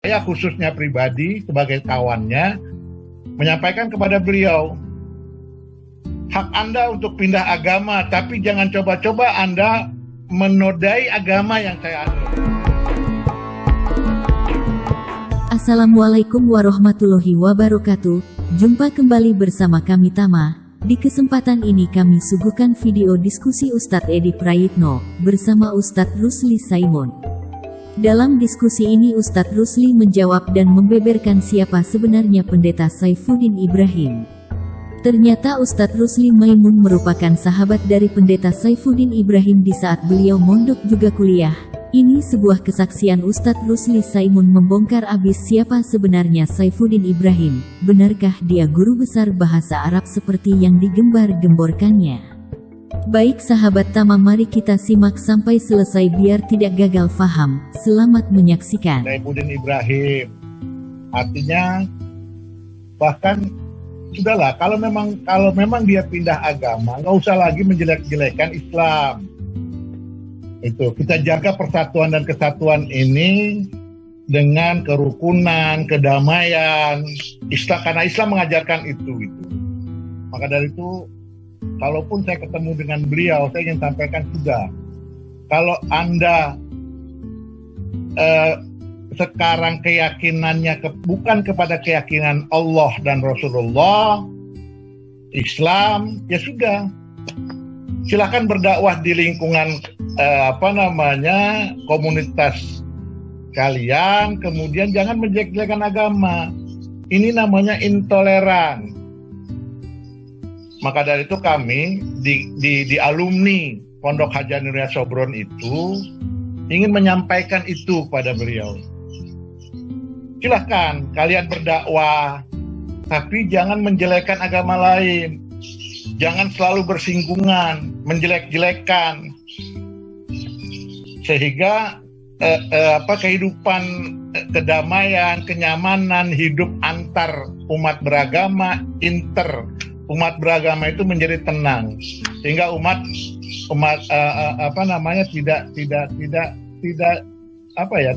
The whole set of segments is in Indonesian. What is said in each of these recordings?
Saya khususnya pribadi sebagai kawannya menyampaikan kepada beliau, hak Anda untuk pindah agama, tapi jangan coba-coba Anda menodai agama yang saya anut. Assalamualaikum warahmatullahi wabarakatuh. Jumpa kembali bersama kami Tama. Di kesempatan ini kami suguhkan video diskusi Ustadz Edi Prayitno bersama Ustadz Rusli Saimun. Dalam diskusi ini Ustadz Rusli menjawab dan membeberkan siapa sebenarnya Pendeta Saifuddin Ibrahim. Ternyata Ustadz Rusli Maimun merupakan sahabat dari Pendeta Saifuddin Ibrahim di saat beliau mondok juga kuliah. Ini sebuah kesaksian Ustadz Rusli Saimun membongkar abis siapa sebenarnya Saifuddin Ibrahim. Benarkah dia guru besar bahasa Arab seperti yang digembar-gemborkannya? Baik sahabat Tama, mari kita simak sampai selesai biar tidak gagal faham. Selamat menyaksikan. Saifuddin Ibrahim, artinya bahkan sudahlah, kalau memang dia pindah agama, nggak usah lagi menjelek-jelekan Islam. Itu kita jaga persatuan dan kesatuan ini dengan kerukunan, kedamaian Islam, karena Islam mengajarkan itu. Maka dari itu, kalaupun saya ketemu dengan beliau, saya ingin sampaikan juga, kalau Anda sekarang keyakinannya bukan kepada keyakinan Allah dan Rasulullah, Islam, ya sudah, silakan berdakwah di lingkungan komunitas kalian, kemudian jangan menjelek-jelekan agama. Ini namanya intoleran. Maka dari itu kami di alumni Pondok Hajar Nuria Sobron itu ingin menyampaikan itu pada beliau. Silahkan kalian berdakwah, tapi jangan menjelekkan agama lain. Jangan selalu bersinggungan, menjelek-jelekan, sehingga kehidupan kedamaian, kenyamanan hidup antar umat beragama, umat beragama itu menjadi tenang, sehingga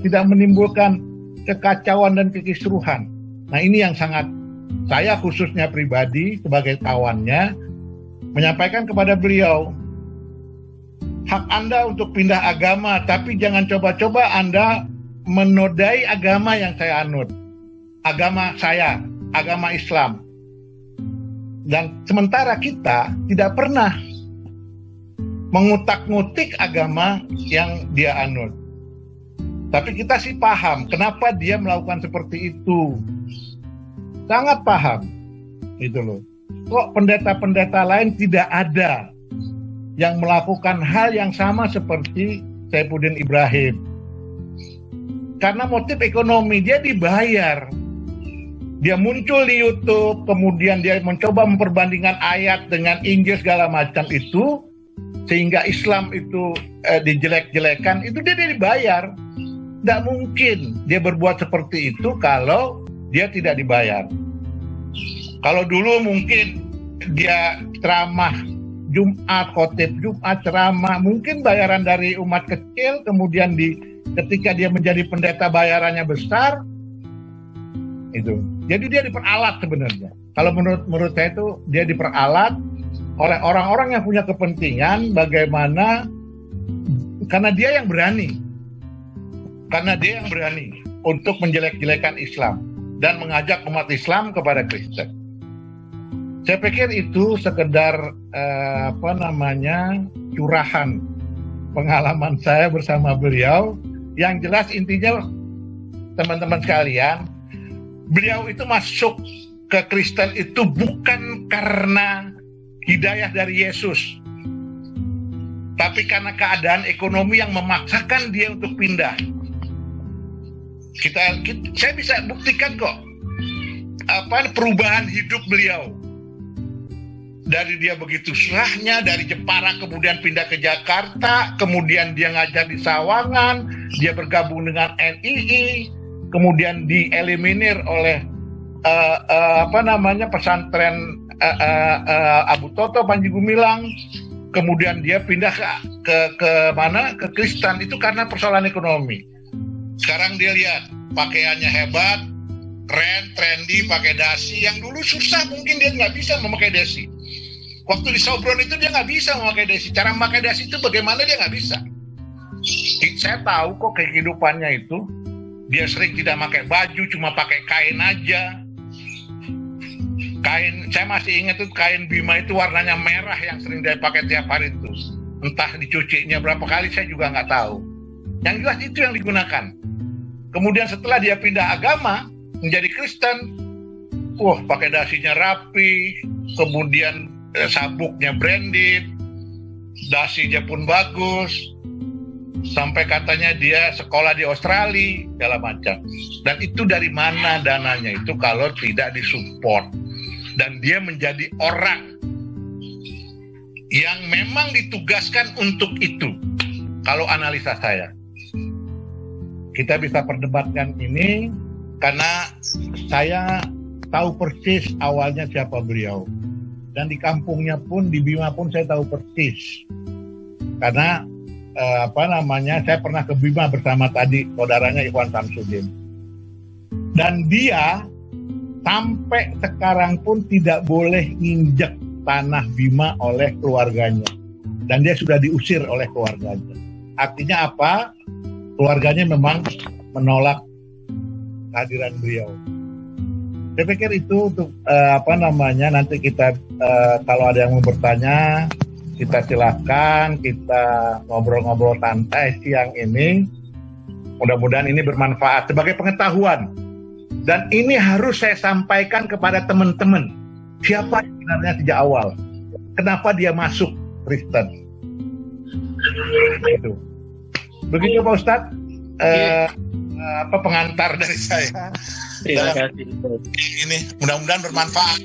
tidak menimbulkan kekacauan dan kekisruhan. Nah, ini yang sangat saya khususnya pribadi sebagai kawannya menyampaikan kepada beliau, hak Anda untuk pindah agama, tapi jangan coba-coba Anda menodai agama yang saya anut, agama saya, agama Islam. Dan sementara kita tidak pernah mengutak-ngutik agama yang dia anut. Tapi kita sih paham kenapa dia melakukan seperti itu. Sangat paham. Gitu loh. Kok pendeta-pendeta lain tidak ada yang melakukan hal yang sama seperti Saifuddin Ibrahim? Karena motif ekonomi, dia dibayar. Dia muncul di YouTube, kemudian dia mencoba memperbandingkan ayat dengan Injil segala macam itu, sehingga Islam itu dijelek-jelekan, itu dia dibayar. Tidak mungkin dia berbuat seperti itu kalau dia tidak dibayar. Kalau dulu mungkin dia ceramah Jumat, khotib Jumat, ceramah, mungkin bayaran dari umat kecil, kemudian ketika dia menjadi pendeta bayarannya besar, itu. Jadi dia diperalat sebenarnya. Kalau menurut saya itu dia diperalat oleh orang-orang yang punya kepentingan bagaimana, karena dia yang berani untuk menjelek-jelekan Islam dan mengajak umat Islam kepada Kristen. Saya pikir itu sekedar curahan pengalaman saya bersama beliau. Yang jelas intinya teman-teman sekalian, beliau itu masuk ke Kristen itu bukan karena hidayah dari Yesus, tapi karena keadaan ekonomi yang memaksakan dia untuk pindah. Saya bisa buktikan kok perubahan hidup beliau. Dari dia begitu susahnya, dari Jepara kemudian pindah ke Jakarta, kemudian dia ngajar di Sawangan, dia bergabung dengan NII, kemudian dieliminir oleh pesantren Abu Toto Panji Gumilang, kemudian dia pindah ke Kristen, itu karena persoalan ekonomi. Sekarang dia lihat pakaiannya hebat, keren, trendy, pakai dasi. Yang dulu susah, mungkin dia nggak bisa memakai dasi. Waktu di Sopron itu dia nggak bisa memakai dasi. Cara memakai dasi itu bagaimana dia nggak bisa. Saya tahu kok kehidupannya itu. Dia sering tidak pakai baju, cuma pakai kain aja. Kain, saya masih ingat tuh kain Bima itu warnanya merah yang sering dia pakai tiap hari itu. Entah dicucinya berapa kali saya juga nggak tahu. Yang jelas itu yang digunakan. Kemudian setelah dia pindah agama menjadi Kristen, pakai dasinya rapi, kemudian sabuknya branded, dasinya pun bagus, sampai katanya dia sekolah di Australia, segala macam. Dan itu dari mana dananya itu kalau tidak disupport? Dan dia menjadi orang yang memang ditugaskan untuk itu. Kalau analisa saya, kita bisa perdebatkan ini karena saya tahu persis awalnya siapa beliau. Dan di kampungnya pun, di Bima pun saya tahu persis. Karena saya pernah ke Bima bersama tadi saudaranya Ikhwan Samsudin. Dan dia sampai sekarang pun tidak boleh nginjek tanah Bima oleh keluarganya. Dan dia sudah diusir oleh keluarganya. Artinya apa? Keluarganya memang menolak kehadiran beliau. Saya pikir itu untuk nanti kita kalau ada yang mau bertanya, kita silakan, kita ngobrol-ngobrol santai siang ini. Mudah-mudahan ini bermanfaat sebagai pengetahuan. Dan ini harus saya sampaikan kepada teman-teman. Siapa sebenarnya sejak awal? Kenapa dia masuk Kristen? Itu. Begitu Pak Ustadz. Pengantar dari saya. Terima kasih. Ini mudah-mudahan bermanfaat.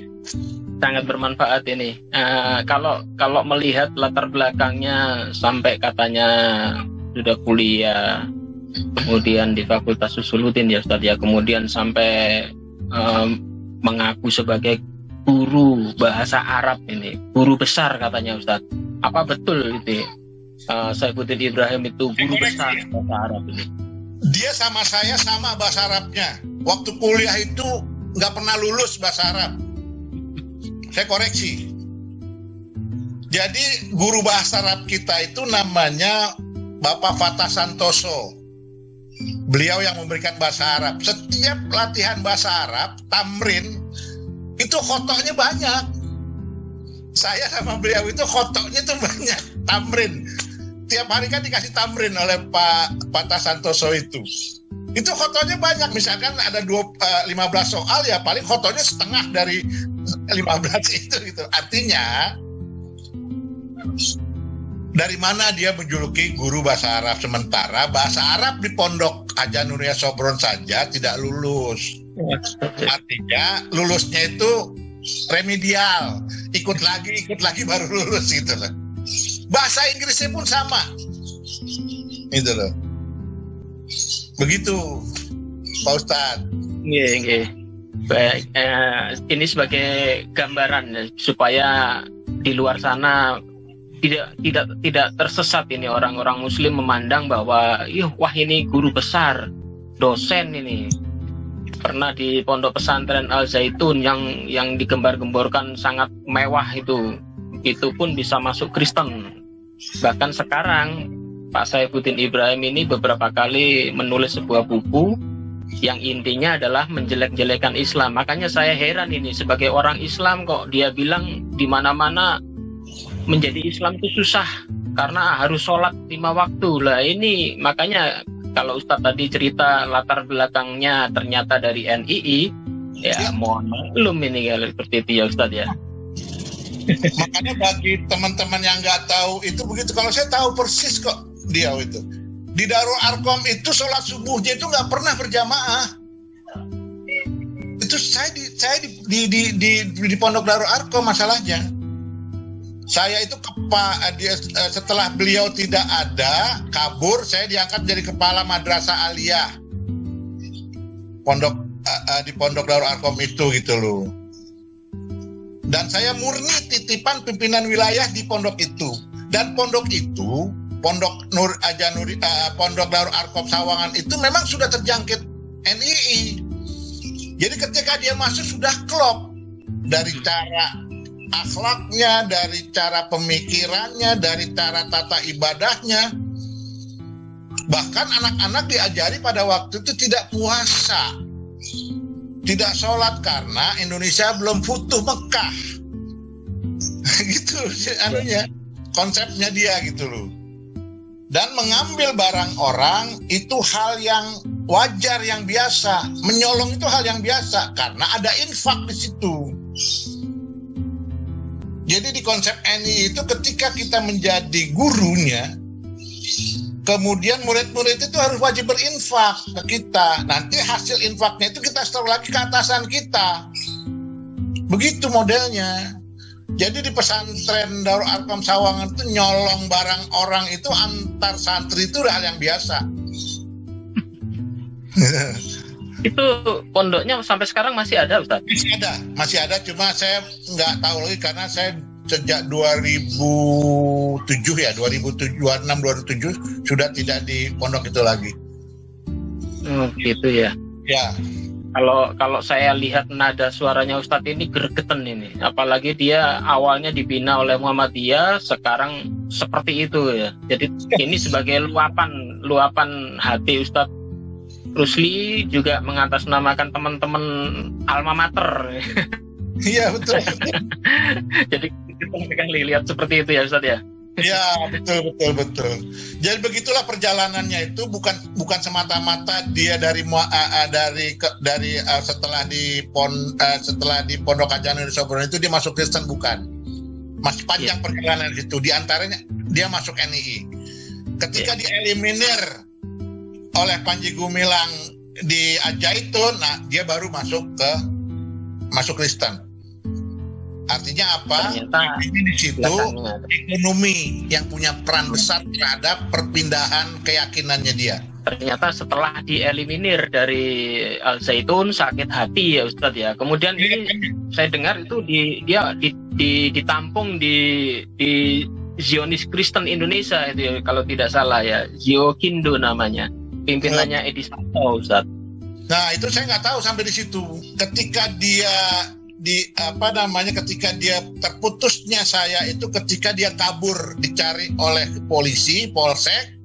Sangat bermanfaat ini. Kalau melihat latar belakangnya sampai katanya sudah kuliah, kemudian di Fakultas Usuluddin ya Ustadz ya, kemudian sampai mengaku sebagai guru bahasa Arab ini, guru besar katanya Ustadz. Apa betul itu? Saifuddin Ibrahim itu guru besar bahasa Arab ini. Dia sama saya sama bahasa Arabnya. Waktu kuliah itu nggak pernah lulus bahasa Arab. Saya koreksi. Jadi guru bahasa Arab kita itu namanya Bapak Fatah Santoso. Beliau yang memberikan bahasa Arab. Setiap latihan bahasa Arab, tamrin, itu khotoknya banyak. Saya sama beliau itu khotoknya itu banyak, tamrin. Tiap hari kan dikasih tamrin oleh Pak Fatah Santoso itu. Itu khotoknya banyak. Misalkan ada 15 soal, ya paling khotoknya setengah dari 15 itu gitu. Artinya dari mana dia menjuluki guru bahasa Arab, sementara bahasa Arab di Pondok Haja Nuria Sopron saja tidak lulus. Artinya lulusnya itu remedial, ikut lagi baru lulus gitu loh. Bahasa Inggrisnya pun sama, gitu loh. Begitu, Pak Ustadz. Iya. Baik, ini sebagai gambaran ya, supaya di luar sana tidak tersesat ini orang-orang Muslim memandang bahwa wah ini guru besar, dosen ini pernah di pondok pesantren Al Zaitun yang digembar-gemborkan sangat mewah itu pun bisa masuk Kristen. Bahkan sekarang Pak Saifuddin Ibrahim ini beberapa kali menulis sebuah buku yang intinya adalah menjelek-jelekan Islam. Makanya saya heran ini sebagai orang Islam kok dia bilang di mana-mana menjadi Islam itu susah karena harus sholat 5 waktu. Lah ini makanya kalau Ustadz tadi cerita latar belakangnya ternyata dari NII, ya mohon maklum ini kalau seperti itu ya Ustadz ya. Makanya bagi teman-teman yang nggak tahu itu begitu. Kalau saya tahu persis kok dia itu. Di Darul Arkom itu sholat subuhnya itu nggak pernah berjamaah. Itu saya di Pondok Darul Arkom masalahnya. Saya itu setelah beliau tidak ada, kabur, saya diangkat jadi kepala madrasah aliyah. Di Pondok Darul Arkom itu gitu loh. Dan saya murni titipan pimpinan wilayah di pondok itu. Dan pondok itu, Pondok Darul Arkom Sawangan itu memang sudah terjangkit NII. Jadi ketika dia masuk sudah klop dari cara akhlaknya, dari cara pemikirannya, dari cara tata ibadahnya. Bahkan anak-anak diajari pada waktu itu tidak puasa, tidak sholat karena Indonesia belum futuh Mekah. Gitu anunya, konsepnya dia gitu loh. Dan mengambil barang orang itu hal yang wajar, yang biasa. Menyolong itu hal yang biasa karena ada infak di situ. Jadi di konsep NII itu ketika kita menjadi gurunya, kemudian murid-murid itu harus wajib berinfak ke kita. Nanti hasil infaknya itu kita setor lagi ke atasan kita. Begitu modelnya. Jadi di pesantren Darul Arqam Sawangan itu nyolong barang orang itu antar santri itu udah hal yang biasa. Itu pondoknya sampai sekarang masih ada, Ustaz? Masih ada. Cuma saya nggak tahu lagi karena saya sejak 2007 ya, 2006-2007 sudah tidak di pondok itu lagi. Gitu ya. Ya. Kalau saya lihat nada suaranya Ustadz ini gregetan ini, apalagi dia awalnya dibina oleh Muhammadiyah, sekarang seperti itu ya. Jadi ini sebagai luapan hati Ustadz Rusli, juga mengatasnamakan teman-teman alma mater. Iya betul. Jadi kita sekali lihat seperti itu ya Ustadz ya. Ya betul. Jadi begitulah perjalanannya itu, bukan semata-mata dia setelah di Pondok Ajaran Indonesia itu dia masuk Kristen, bukan. Masih panjang perjalanan itu. Di antaranya dia masuk NII. Ketika dieliminir oleh Panji Gumilang di Al-Zaitun, nah dia baru masuk Kristen. Artinya apa? Ini di situ ekonomi yang punya peran besar terhadap perpindahan keyakinannya dia. Ternyata setelah dieliminir dari Al-Zaitun sakit hati ya Ustadz ya. Kemudian ini saya dengar itu dia ditampung di Zionis Kristen Indonesia itu ya, kalau tidak salah ya, Ziokindo namanya. Pimpinannya Edi Sarto, Ustadz. Nah itu saya nggak tahu sampai di situ. Ketika dia ketika dia terputusnya saya itu ketika dia kabur, dicari oleh polisi polsek,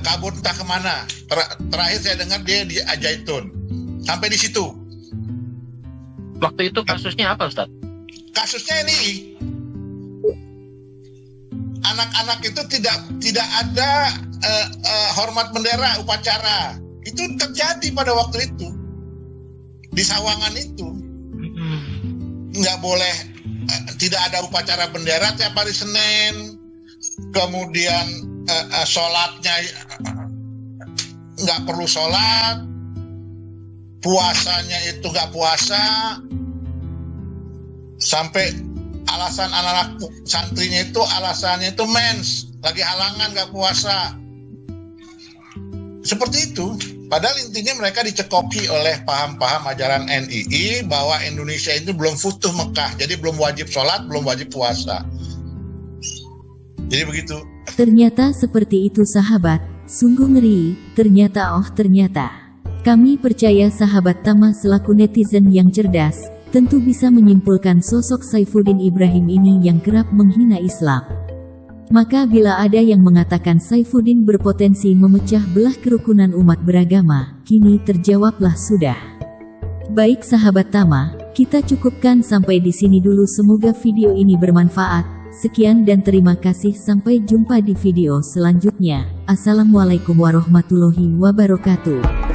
kabur entah kemana. Terakhir saya dengar dia di Al-Zaitun. Sampai di situ. Waktu itu kasusnya apa, Ustaz? Kasusnya ini anak-anak itu tidak ada hormat bendera, upacara. Itu terjadi pada waktu itu. Di Sawangan itu nggak boleh, tidak ada upacara bendera tiap hari Senin, kemudian sholatnya nggak perlu sholat, puasanya itu nggak puasa, sampai alasan anak-anak santrinya itu alasannya itu mens, lagi halangan nggak puasa, seperti itu. Padahal intinya mereka dicekoki oleh paham-paham ajaran NII bahwa Indonesia itu belum futuh Mekah, jadi belum wajib sholat, belum wajib puasa. Jadi begitu. Ternyata seperti itu sahabat, sungguh ngeri, ternyata. Kami percaya sahabat Tama selaku netizen yang cerdas, tentu bisa menyimpulkan sosok Saifuddin Ibrahim ini yang kerap menghina Islam. Maka bila ada yang mengatakan Saifuddin berpotensi memecah belah kerukunan umat beragama, kini terjawablah sudah. Baik sahabat Tama, kita cukupkan sampai di sini dulu, semoga video ini bermanfaat. Sekian dan terima kasih, sampai jumpa di video selanjutnya. Assalamualaikum warahmatullahi wabarakatuh.